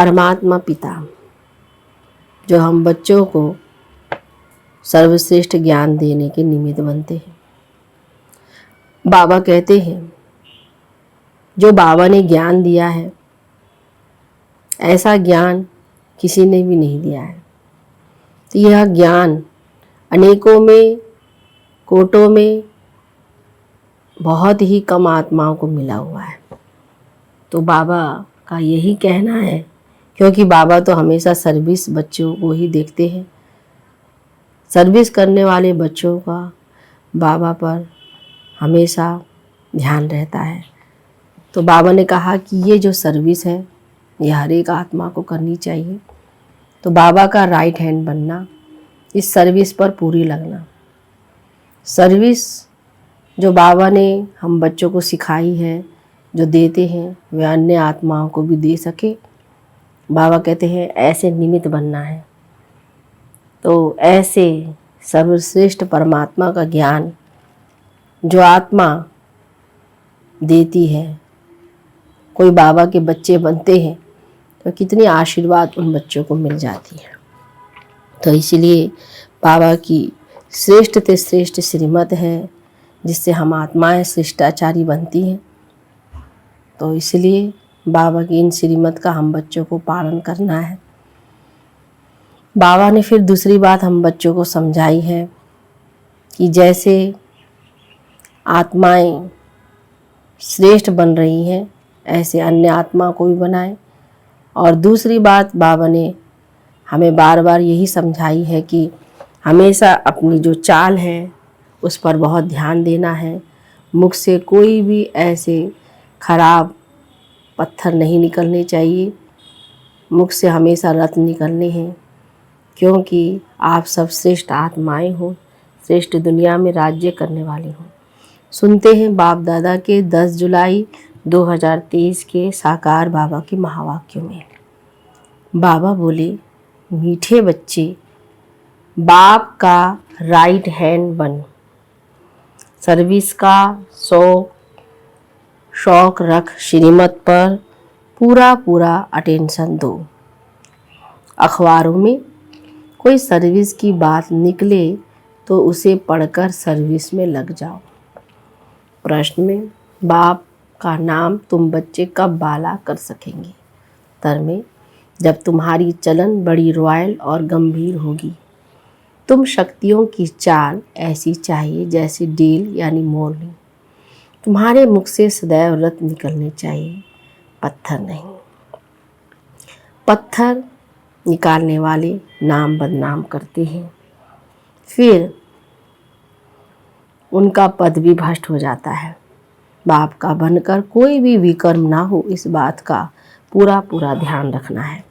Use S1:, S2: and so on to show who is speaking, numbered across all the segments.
S1: परमात्मा पिता जो हम बच्चों को सर्वश्रेष्ठ ज्ञान देने के निमित्त बनते हैं। बाबा कहते हैं जो बाबा ने ज्ञान दिया है ऐसा ज्ञान किसी ने भी नहीं दिया है। तो यह ज्ञान अनेकों में, कोटों में बहुत ही कम आत्माओं को मिला हुआ है। तो बाबा का यही कहना है, क्योंकि बाबा तो हमेशा सर्विस बच्चों को ही देखते हैं। सर्विस करने वाले बच्चों का बाबा पर हमेशा ध्यान रहता है। तो बाबा ने कहा कि ये जो सर्विस है ये हर एक आत्मा को करनी चाहिए। तो बाबा का राइट हैंड बनना, इस सर्विस पर पूरी लगना। सर्विस जो बाबा ने हम बच्चों को सिखाई है, जो देते हैं, वे अन्य आत्माओं को भी दे सके। बाबा कहते हैं ऐसे निमित्त बनना है। तो ऐसे सर्वश्रेष्ठ परमात्मा का ज्ञान जो आत्मा देती है, कोई बाबा के बच्चे बनते हैं तो कितनी आशीर्वाद उन बच्चों को मिल जाती है। तो इसलिए बाबा की श्रेष्ठ से श्रेष्ठ श्रीमत है जिससे हम आत्माएं शिष्टाचारी बनती हैं। तो इसलिए बाबा की इन श्रीमत का हम बच्चों को पालन करना है। बाबा ने फिर दूसरी बात हम बच्चों को समझाई है कि जैसे आत्माएं श्रेष्ठ बन रही हैं ऐसे अन्य आत्मा को भी बनाएं। और दूसरी बात बाबा ने हमें बार बार यही समझाई है कि हमेशा अपनी जो चाल है उस पर बहुत ध्यान देना है। मुख से कोई भी ऐसे खराब पत्थर नहीं निकलने चाहिए। मुख से हमेशा रत्न निकलने हैं, क्योंकि आप सब श्रेष्ठ आत्माएं हो, श्रेष्ठ दुनिया में राज्य करने वाली हो। सुनते हैं बाप दादा के 10 जुलाई 2023 के साकार बाबा के महावाक्यों में। बाबा बोले, मीठे बच्चे बाप का राइट हैंड बन, सर्विस का शौक रख, श्रीमत पर पूरा अटेंशन दो। अखबारों में कोई सर्विस की बात निकले तो उसे पढ़कर सर्विस में लग जाओ। प्रश्न में बाप का नाम तुम बच्चे कब बाला कर सकेंगे? उत्तर में जब तुम्हारी चलन बड़ी रॉयल और गंभीर होगी। तुम शक्तियों की चाल ऐसी चाहिए जैसे डेल यानी मोरनी। तुम्हारे मुख से सदैव रत्न निकलने चाहिए, पत्थर नहीं। पत्थर निकालने वाले नाम बदनाम करते हैं, फिर उनका पद भी भ्रष्ट हो जाता है। बाप का बनकर कोई भी विकर्म ना हो, इस बात का पूरा ध्यान रखना है।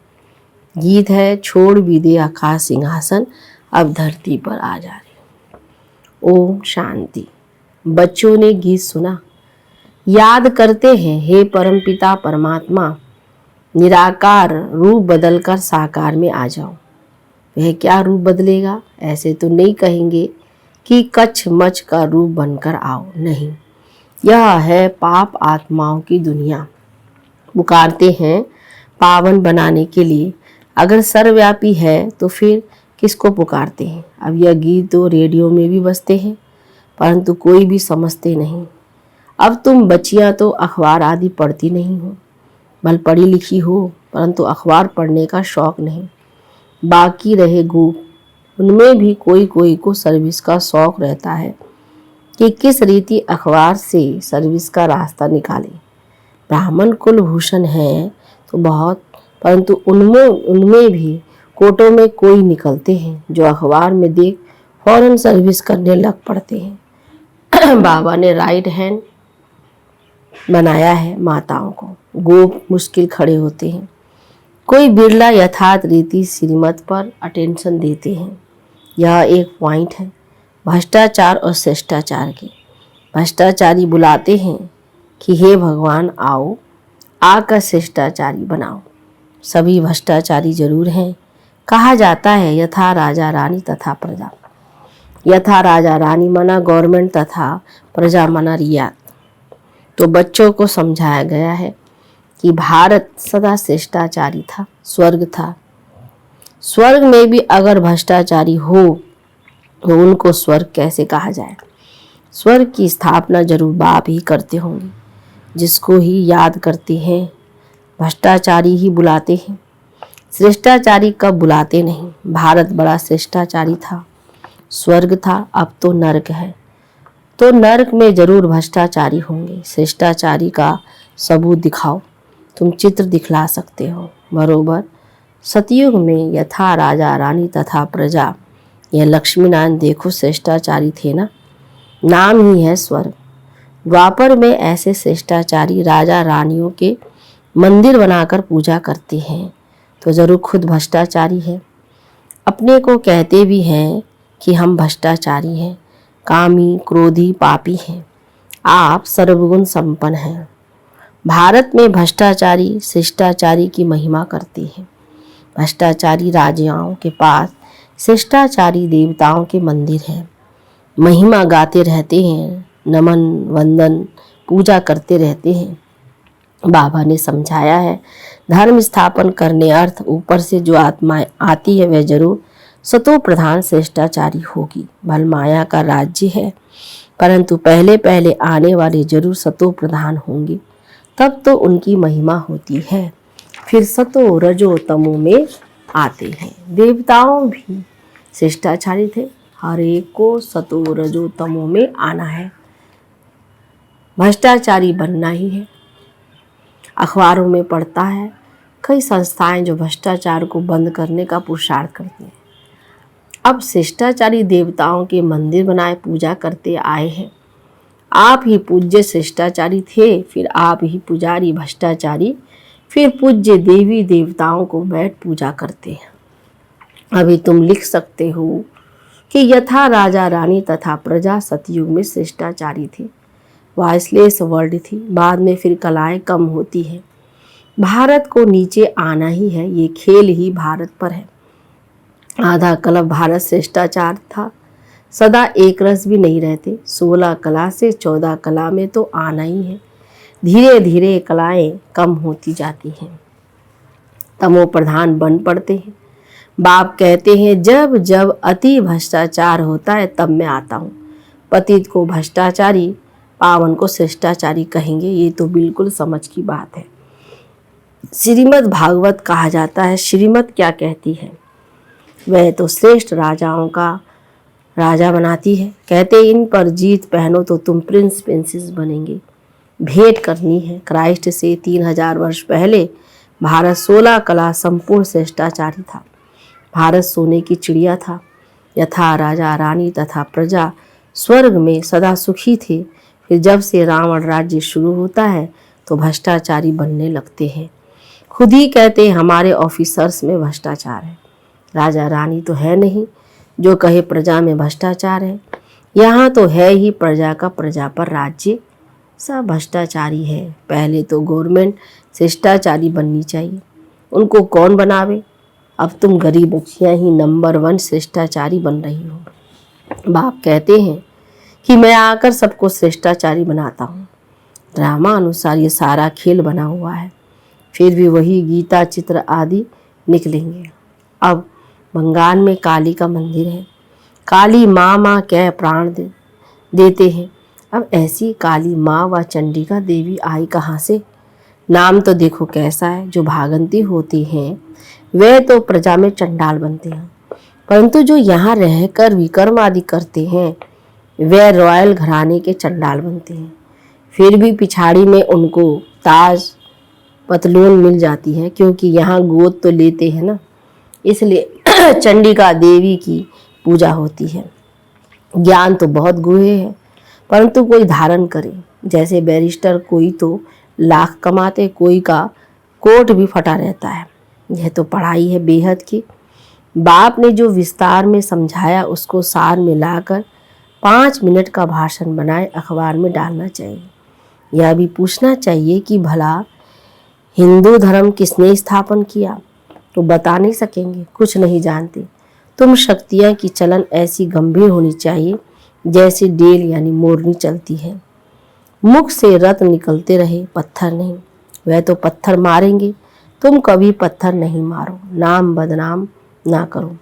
S1: गीत है, छोड़ भी दे आकाश सिंहासन, अब धरती पर आ जा रही। ओम शांति। बच्चों ने गीत सुना, याद करते हैं, हे परमपिता परमात्मा, निराकार रूप बदलकर साकार में आ जाओ। वह क्या रूप बदलेगा? ऐसे तो नहीं कहेंगे कि कच्छ मच का रूप बनकर आओ, नहीं। यह है पाप आत्माओं की दुनिया। पुकारते हैं पावन बनाने के लिए। अगर सर्वव्यापी है तो फिर किसको पुकारते हैं? अब यह गीत तो रेडियो में भी बजते हैं, परंतु कोई भी समझते नहीं। अब तुम बच्चियां तो अखबार आदि पढ़ती नहीं हो, भले पढ़ी लिखी हो, परंतु अखबार पढ़ने का शौक नहीं। बाकी रहे गोप, उनमें भी कोई को सर्विस का शौक रहता है कि किस रीति अखबार से सर्विस का रास्ता निकाले। ब्राह्मण कुलभूषण है तो बहुत, परंतु उनमें भी कोटों में कोई निकलते हैं जो अखबार में देख फौरन सर्विस करने लग पड़ते हैं। बाबा ने राइट हैंड बनाया है माताओं को। गोप मुश्किल खड़े होते हैं, कोई बिरला यथार्थ रीति श्रीमत पर अटेंशन देते हैं। यह एक पॉइंट है भ्रष्टाचार और शिष्टाचार के। भ्रष्टाचारी बुलाते हैं कि हे भगवान आओ, आकर शिष्टाचारी बनाओ। सभी भ्रष्टाचारी जरूर हैं। कहा जाता है यथा राजा रानी तथा प्रजा। यथा राजा रानी मना गवर्नमेंट तथा प्रजा मना रियात। तो बच्चों को समझाया गया है कि भारत सदा शिष्टाचारी था, स्वर्ग था। स्वर्ग में भी अगर भ्रष्टाचारी हो तो उनको स्वर्ग कैसे कहा जाए। स्वर्ग की स्थापना जरूर बाप ही करते होंगे, जिसको ही याद करते हैं भ्रष्टाचारी ही बुलाते हैं, शिष्टाचारी कब बुलाते नहीं। भारत बड़ा शिष्टाचारी था, स्वर्ग था, अब तो नरक है। तो नरक में जरूर भ्रष्टाचारी होंगे। शिष्टाचारी का सबूत दिखाओ, तुम चित्र दिखला सकते हो। बरोबर सतयुग में यथा राजा रानी तथा प्रजा, यह लक्ष्मीनारायण देखो शिष्टाचारी थे ना, नाम ही है स्वर्ग। द्वापर में ऐसे शिष्टाचारी राजा रानियों के मंदिर बनाकर पूजा करते हैं, तो जरूर खुद भ्रष्टाचारी है। अपने को कहते भी हैं कि हम भ्रष्टाचारी हैं, कामी, क्रोधी, पापी हैं। आप सर्वगुण संपन्न हैं। भारत में भ्रष्टाचारी शिष्टाचारी की महिमा करते हैं। भ्रष्टाचारी राजाओं के पास शिष्टाचारी देवताओं के मंदिर हैं, महिमा गाते रहते हैं, नमन वंदन पूजा करते रहते हैं। बाबा ने समझाया है, धर्म स्थापन करने अर्थ ऊपर से जो आत्मा आती है वह जरूर सतो प्रधान शिष्टाचारी होगी। भल माया का राज्य है, परंतु पहले पहले आने वाले जरूर सतो प्रधान होंगे, तब तो उनकी महिमा होती है। फिर सतो रजो तमो में आते हैं। देवताओं भी शिष्टाचारी थे, हर एक को सतो रजो तमो में आना है, भ्रष्टाचारी बनना ही है। अखबारों में पढ़ता है कई संस्थाएं जो भ्रष्टाचार को बंद करने का पुरुषार्थ करती हैं। अब शिष्टाचारी देवताओं के मंदिर बनाए पूजा करते आए हैं। आप ही पूज्य शिष्टाचारी थे, फिर आप ही पुजारी भ्रष्टाचारी, फिर पूज्य देवी देवताओं को बैठ पूजा करते हैं। अभी तुम लिख सकते हो कि यथा राजा रानी तथा प्रजा सतयुग में शिष्टाचारी थे, वाइसलेस वर्ल्ड थी, बाद में फिर कलाएं कम होती है। भारत को नीचे आना ही है, ये खेल ही भारत पर है। आधा कलप भारत शिष्टाचार था, सदा एक रस भी नहीं रहते। 16 कला से 14 कला में तो आना ही है। धीरे धीरे कलाएं कम होती जाती हैं, तमो प्रधान बन पड़ते हैं। बाप कहते हैं जब जब अति भ्रष्टाचार होता है तब मैं आता हूँ। पतित को भ्रष्टाचारी, पावन को शिष्टाचारी कहेंगे, ये तो बिल्कुल समझ की बात है। श्रीमद् भागवत कहा जाता है। श्रीमद् क्या कहती है? वह तो श्रेष्ठ राजाओं का राजा बनाती है। कहते इन पर जीत पहनो तो तुम प्रिंस प्रिंसेस बनेंगे। भेंट करनी है। क्राइस्ट से 3000 वर्ष पहले भारत 16 कला संपूर्ण शिष्टाचारी था। भारत सोने की चिड़िया था। यथा राजा रानी तथा प्रजा स्वर्ग में सदा सुखी थे। फिर जब से रावण राज्य शुरू होता है तो भ्रष्टाचारी बनने लगते हैं। खुद ही कहते हमारे ऑफिसर्स में भ्रष्टाचार है। राजा रानी तो है नहीं जो कहे प्रजा में भ्रष्टाचार है। यहाँ तो है ही प्रजा का प्रजा पर राज्य, सब भ्रष्टाचारी है। पहले तो गवर्नमेंट शिष्टाचारी बननी चाहिए, उनको कौन बनावे? अब तुम गरीब बच्चियाँ ही नंबर 1 शिष्टाचारी बन रही हो। बाप कहते हैं कि मैं आकर सबको शिष्टाचारी बनाता हूँ। ड्रामा अनुसार ये सारा खेल बना हुआ है, फिर भी वही गीता चित्र आदि निकलेंगे। अब बंगाल में काली का मंदिर है। काली माँ कह प्राण देते हैं। अब ऐसी काली माँ व चंडिका देवी आई कहाँ से? नाम तो देखो कैसा है। जो भागंती होती हैं वे तो प्रजा में चंडाल बनते हैं, परंतु जो यहाँ रहकर विकर्म आदि करते हैं वे रॉयल घराने के चंडाल बनते हैं। फिर भी पिछाड़ी में उनको ताज पतलून मिल जाती है, क्योंकि यहाँ गोद तो लेते हैं ना, इसलिए चंडिका देवी की पूजा होती है। ज्ञान तो बहुत गुहे है, परंतु कोई धारण करे। जैसे बैरिस्टर कोई तो लाख कमाते, कोई का कोट भी फटा रहता है। यह तो पढ़ाई है बेहद की। बाप ने जो विस्तार में समझाया उसको सार में लाकर 5 मिनट का भाषण बनाए अखबार में डालना चाहिए। यह भी पूछना चाहिए कि भला हिंदू धर्म किसने स्थापन किया? तो बता नहीं सकेंगे, कुछ नहीं जानते। तुम शक्तियाँ की चलन ऐसी गंभीर होनी चाहिए जैसे डेल यानी मोरनी चलती है। मुख से रत्न निकलते रहे, पत्थर नहीं। वह तो पत्थर मारेंगे, तुम कभी पत्थर नहीं मारो, नाम बदनाम ना करो।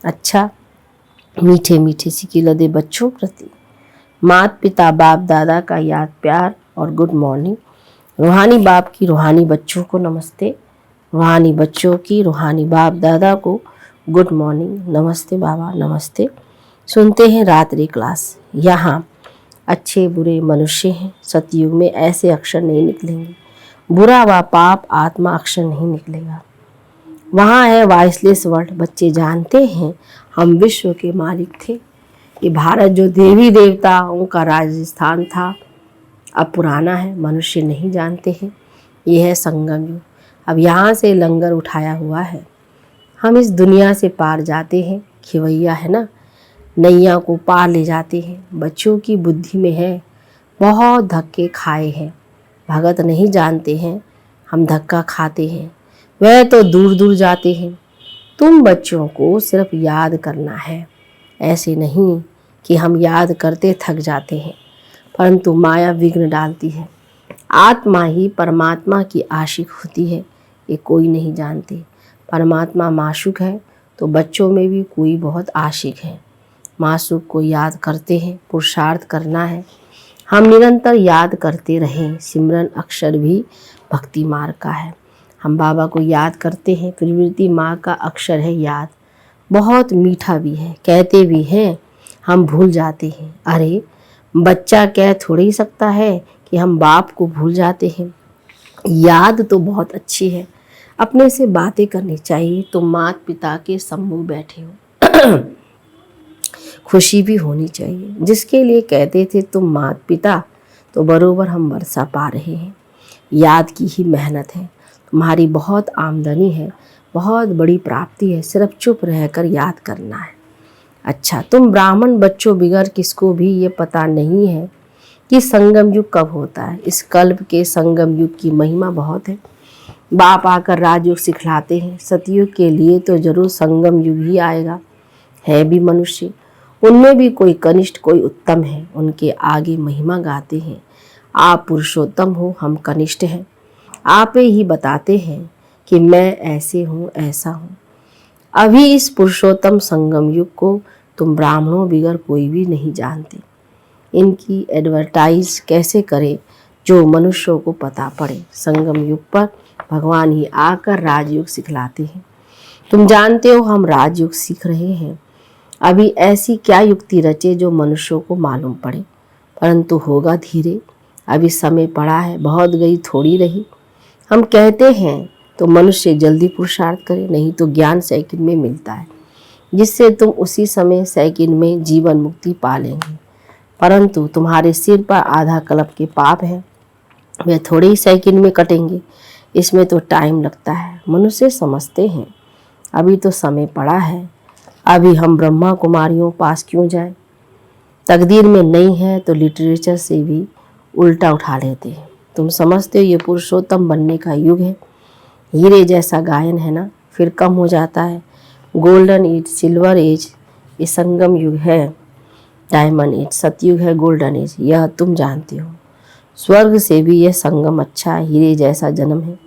S1: अच्छा, मीठे मीठे सिक्के लदे बच्चों प्रति माता पिता बाप दादा का याद प्यार और गुड मॉर्निंग। रूहानी बाप की रूहानी बच्चों को नमस्ते, रूहानी बच्चों की रूहानी बाप दादा को गुड मॉर्निंग। नमस्ते बाबा, नमस्ते। सुनते हैं रात्रि क्लास। यहाँ अच्छे बुरे मनुष्य हैं, सतयुग में ऐसे अक्षर नहीं निकलेंगे, बुरा व पाप आत्मा अक्षर नहीं निकलेगा। वहाँ है वॉइसलेस वर्ल्ड। बच्चे जानते हैं हम विश्व के मालिक थे। ये भारत जो देवी देवताओं का राजस्थान था, अब पुराना है, मनुष्य नहीं जानते हैं। ये है संगम युग। अब यहाँ से लंगर उठाया हुआ है, हम इस दुनिया से पार जाते हैं। खिवैया है ना, नैया को पार ले जाते हैं। बच्चों की बुद्धि में है, बहुत धक्के खाए हैं, भगत नहीं जानते हैं, हम धक्का खाते हैं, वह तो दूर दूर जाते हैं। तुम बच्चों को सिर्फ याद करना है, ऐसे नहीं कि हम याद करते थक जाते हैं, परंतु माया विघ्न डालती है। आत्मा ही परमात्मा की आशिक होती है, ये कोई नहीं जानते। परमात्मा माशूक है तो बच्चों में भी कोई बहुत आशिक है। माशूक को याद करते हैं, पुरुषार्थ करना है। हम निरंतर याद करते रहें। सिमरन अक्षर भी भक्ति मार्ग का है। हम बाबा को याद करते हैं। प्रवृत्ति माँ का अक्षर है याद, बहुत मीठा भी है, कहते भी हैं, हम भूल जाते हैं। अरे बच्चा कह थोड़ी ही सकता है कि हम बाप को भूल जाते हैं। याद तो बहुत अच्छी है, अपने से बातें करनी चाहिए। तुम माता पिता के सम्मुख बैठे हो, खुशी भी होनी चाहिए। जिसके लिए कहते थे तुम माता पिता, तो बरोबर हम वर्षा पा रहे हैं। याद की ही मेहनत है। तुम्हारी बहुत आमदनी है, बहुत बड़ी प्राप्ति है, सिर्फ चुप रहकर याद करना है। अच्छा, तुम ब्राह्मण बच्चों बिगर किसको भी ये पता नहीं है कि संगम युग कब होता है। इस कल्प के संगम युग की महिमा बहुत है। बाप आकर राजयोग सिखलाते हैं। सतयुग के लिए तो जरूर संगम युग ही आएगा। है भी मनुष्य, उनमें भी कोई कनिष्ठ कोई उत्तम है, उनके आगे महिमा गाते हैं। आप पुरुषोत्तम हो, हम कनिष्ठ हैं। आप ही बताते हैं कि मैं ऐसे हूँ, ऐसा हूँ। अभी इस पुरुषोत्तम संगम युग को तुम ब्राह्मणों बिगर कोई भी नहीं जानते। इनकी एडवर्टाइज कैसे करें जो मनुष्यों को पता पड़े। संगम युग पर भगवान ही आकर राजयोग सिखलाते हैं। तुम जानते हो हम राजयोग सीख रहे हैं। अभी ऐसी क्या युक्ति रचे जो मनुष्यों को मालूम पड़े, परंतु होगा धीरे। अभी समय पड़ा है, बहुत गई थोड़ी रही। हम कहते हैं तो मनुष्य जल्दी पुरुषार्थ करे, नहीं तो ज्ञान सेकंड में मिलता है, जिससे तुम उसी समय सेकंड में जीवन मुक्ति पा लेंगे। परंतु तुम्हारे सिर पर आधा कल्प के पाप है, वे थोड़े ही सेकंड में कटेंगे। इसमें तो टाइम लगता है, मनुष्य समझते हैं। अभी तो समय पड़ा है, अभी हम ब्रह्मा कुमारियों पास क्यों जाएं? तकदीर में नहीं है तो लिटरेचर से भी उल्टा उठा लेते हैं। तुम समझते हो ये पुरुषोत्तम बनने का युग है। हीरे जैसा गायन है ना, फिर कम हो जाता है। गोल्डन एज, सिल्वर एज, ये संगम युग है। डायमंड एज, सतयुग है, गोल्डन एज, यह तुम जानते हो। स्वर्ग से भी यह संगम अच्छा है, हीरे जैसा जन्म है।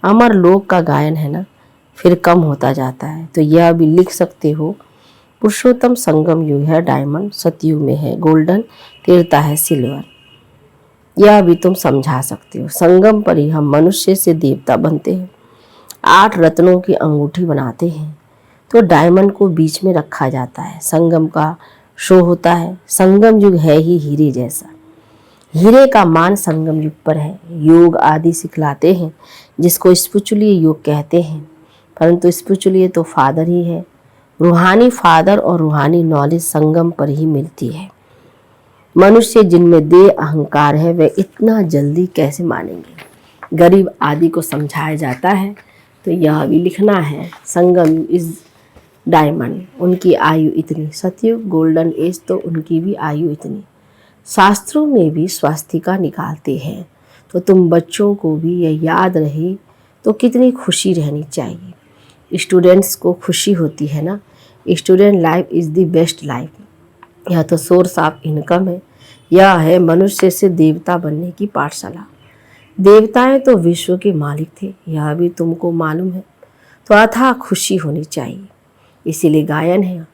S1: अमर लोक का गायन है ना, फिर कम होता जाता है। तो यह भी लिख सकते हो, पुरुषोत्तम संगम युग है डायमंड, सतयुग में है गोल्डन, तीरता है सिल्वर। यह भी तुम समझा सकते हो। संगम पर ही हम मनुष्य से देवता बनते हैं। 8 रत्नों की अंगूठी बनाते हैं तो डायमंड को बीच में रखा जाता है। संगम का शो होता है। संगम युग है ही हीरे जैसा। हीरे का मान संगम युग पर है। योग आदि सिखलाते हैं, जिसको स्पिरिचुअली योग कहते हैं, परंतु स्पिरिचुअली तो फादर ही है। रूहानी फादर और रूहानी नॉलेज संगम पर ही मिलती है। मनुष्य जिनमें देह अहंकार है वे इतना जल्दी कैसे मानेंगे। गरीब आदि को समझाया जाता है तो यह भी लिखना है, संगम इज डायमंड, उनकी आयु इतनी। सतयुग गोल्डन एज, तो उनकी भी आयु इतनी। शास्त्रों में भी स्वास्तिका निकालते हैं, तो तुम बच्चों को भी यह याद रहे तो कितनी खुशी रहनी चाहिए। स्टूडेंट्स को खुशी होती है ना। Student life is the best life. यह तो सोर्स ऑफ इनकम है। यह है मनुष्य से देवता बनने की पाठशाला। देवताएं तो विश्व के मालिक थे, यह भी तुमको मालूम है, तो अथाह खुशी होनी चाहिए। इसीलिए गायन है,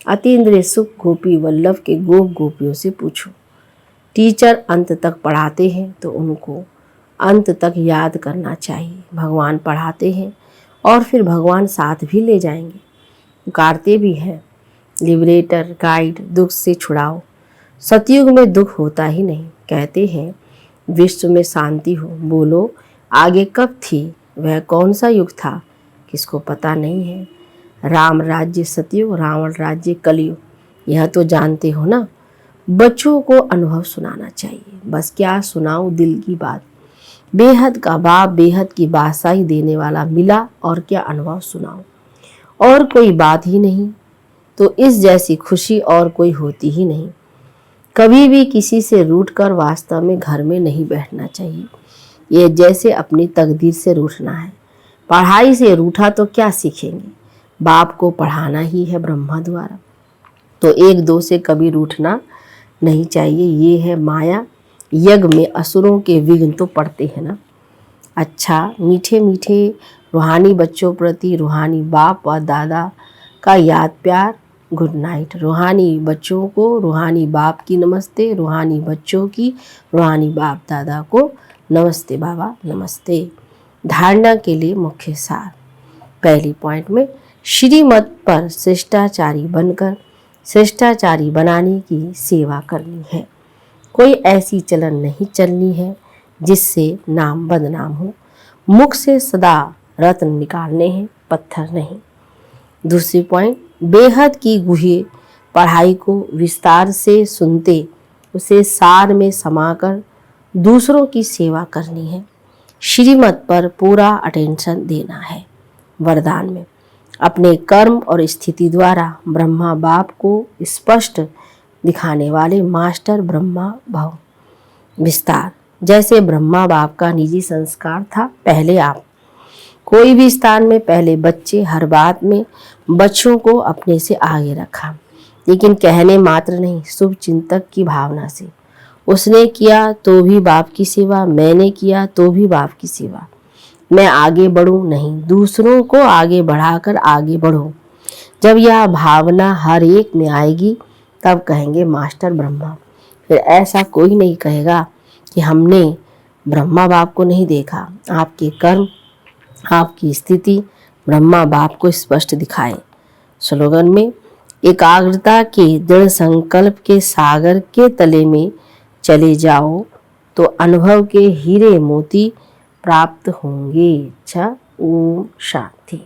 S1: अतीन्द्रिय सुख गोपी वल्लभ के गोप गोपियों से पूछो। टीचर अंत तक पढ़ाते हैं तो उनको अंत तक याद करना चाहिए। भगवान पढ़ाते हैं और फिर भगवान साथ भी ले जाएंगे, पुकारते भी हैं, लिबरेटर गाइड दुख से छुड़ाओ। सतयुग में दुख होता ही नहीं, कहते हैं विश्व में शांति हो। बोलो आगे कब थी, वह कौन सा युग था, किसको पता नहीं है। राम राज्य सतयुग, रावण राज्य कलयुग, यह तो जानते हो ना। बच्चों को अनुभव सुनाना चाहिए, बस क्या सुनाऊं दिल की बात। बेहद का बाप बेहद की बादशाही देने वाला मिला, और क्या अनुभव सुनाऊं। और कोई बात ही नहीं, तो इस जैसी खुशी और कोई होती ही नहीं। कभी भी किसी से रूठकर वास्तव में घर में नहीं बैठना चाहिए। ये जैसे अपनी तकदीर से रूठना है। पढ़ाई से रूठा तो क्या सीखेंगे, बाप को पढ़ाना ही है ब्रह्मा द्वारा, तो एक दो से कभी रूठना नहीं चाहिए। ये है माया, यज्ञ में असुरों के विघ्न तो पड़ते हैं ना। अच्छा, मीठे मीठे रूहानी बच्चों प्रति रूहानी बाप व दादा का याद प्यार, गुड नाइट। रूहानी बच्चों को रूहानी बाप की नमस्ते, रूहानी बच्चों की रूहानी बाप दादा को नमस्ते बाबा नमस्ते। धारणा के लिए मुख्य सार, पहली पॉइंट में श्रीमत पर शिष्टाचारी बनकर शिष्टाचारी बनाने की सेवा करनी है। कोई ऐसी चलन नहीं चलनी है जिससे नाम बदनाम हो। मुख से सदा रत्न निकालने हैं, पत्थर नहीं। दूसरी पॉइंट, बेहद की गुह्य पढ़ाई को विस्तार से सुनते उसे सार में समाकर दूसरों की सेवा करनी है। श्रीमत पर पूरा अटेंशन देना है। वरदान में अपने कर्म और स्थिति द्वारा ब्रह्मा बाप को स्पष्ट दिखाने वाले मास्टर ब्रह्मा भव। विस्तार, जैसे ब्रह्मा बाप का निजी संस्कार था, पहले आप। कोई भी स्थान में पहले बच्चे, हर बात में बच्चों को अपने से आगे रखा, लेकिन कहने मात्र नहीं, शुभ चिंतक की भावना से। उसने किया तो भी बाप की सेवा, मैंने किया तो भी बाप की सेवा। मैं आगे बढ़ूं नहीं, दूसरों को आगे बढ़ाकर आगे बढ़ो। जब यह भावना हर एक में आएगी तब कहेंगे मास्टर ब्रह्मा। फिर ऐसा कोई नहीं कहेगा कि हमने ब्रह्मा बाप को नहीं देखा। आपके कर्म, आपकी स्थिति ब्रह्मा बाप को स्पष्ट दिखाए। स्लोगन में एकाग्रता के दृढ़ संकल्प के सागर के तले में चले जाओ तो अनुभव के हीरे मोती प्राप्त होंगे। अच्छा, ओम शांति।